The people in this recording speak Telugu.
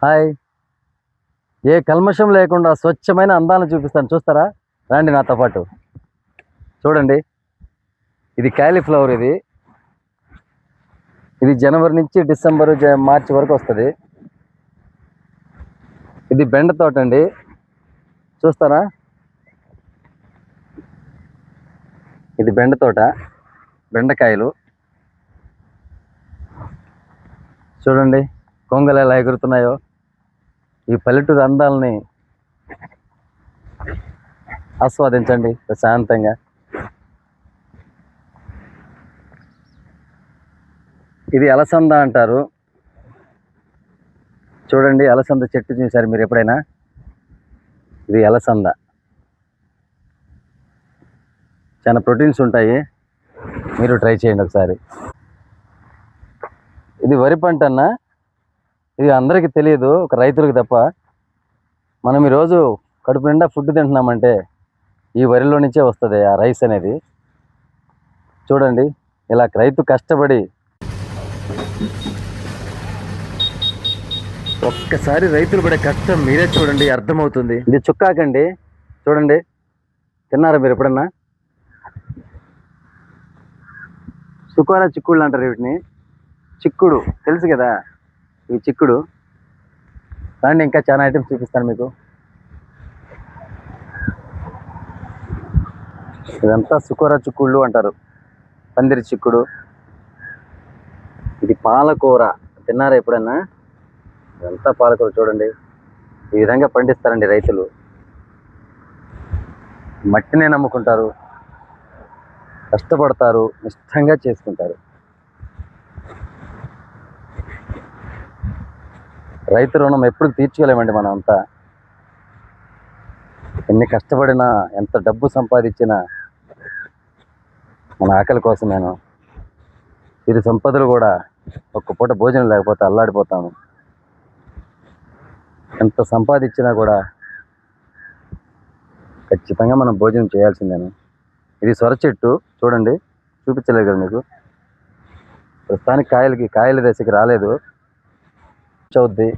హాయ్. ఏ కల్మషం లేకుండా స్వచ్ఛమైన అందాలను చూపిస్తాను, చూస్తారా? రండి నాతో పాటు. చూడండి, ఇది క్యాలీఫ్లవర్. ఇది జనవరి నుంచి డిసెంబర్ మార్చి వరకు వస్తుంది. ఇది బెండ తోట అండి, చూస్తారా? ఇది బెండ తోట, బెండకాయలు చూడండి, కొంగలు ఎలా ఎగురుతున్నాయో. ఈ పల్లెటూరు అందాలని ఆస్వాదించండి ప్రశాంతంగా. ఇది అలసంద అంటారు. చూడండి, అలసంద చెట్టు చూసారు మీరు ఎప్పుడైనా? ఇది అలసంద, చాలా ప్రోటీన్స్ ఉంటాయి, మీరు ట్రై చేయండి ఒకసారి. ఇది వరి పంట అన్న. ఇది అందరికీ తెలియదు, ఒక రైతులకు తప్ప. మనం ఈరోజు కడుపు నిండా ఫుడ్ తింటున్నామంటే ఈ వరిలో నుంచే వస్తుంది ఆ రైస్ అనేది. చూడండి, ఇలా రైతు కష్టపడి, ఒక్కసారి రైతులు పడే కష్టం మీరే చూడండి, అర్థమవుతుంది. ఇది చుక్కాకండి, చూడండి. తిన్నారా మీరు ఎప్పుడన్నా? చుక్కారా చిక్కుళ్ళు అంటారు వీటిని. చిక్కుడు తెలుసు కదా, ఇవి చిక్కుడు. రండి, ఇంకా చాలా ఐటమ్స్ చూపిస్తాను మీకు. ఇదంతా చుక్కోరా చిక్కుళ్ళు అంటారు, పందిరి చిక్కుడు. ఇది పాలకూర, తిన్నారా ఎప్పుడన్నా? ఇదంతా పాలకూర. చూడండి, ఈ విధంగా పండిస్తారండి రైతులు. మట్టినే నమ్ముకుంటారు, కష్టపడతారు, ఇష్టంగా చేసుకుంటారు. రైతు రుణం ఎప్పుడు తీర్చుకోలేమండి మనం అంతా. ఎన్ని కష్టపడినా, ఎంత డబ్బు సంపాదించినా మన ఆకలి కోసమేను. వీరి సంపదలు కూడా ఒక్క పూట భోజనం లేకపోతే అల్లాడిపోతాము. ఎంత సంపాదించినా కూడా ఖచ్చితంగా మనం భోజనం చేయాల్సిందేను. ఇది సొర చెట్టు, చూడండి, చూపించలేదు కదా మీకు. ప్రస్తుతానికి కాయల దశకి రాలేదు, చౌద్ది.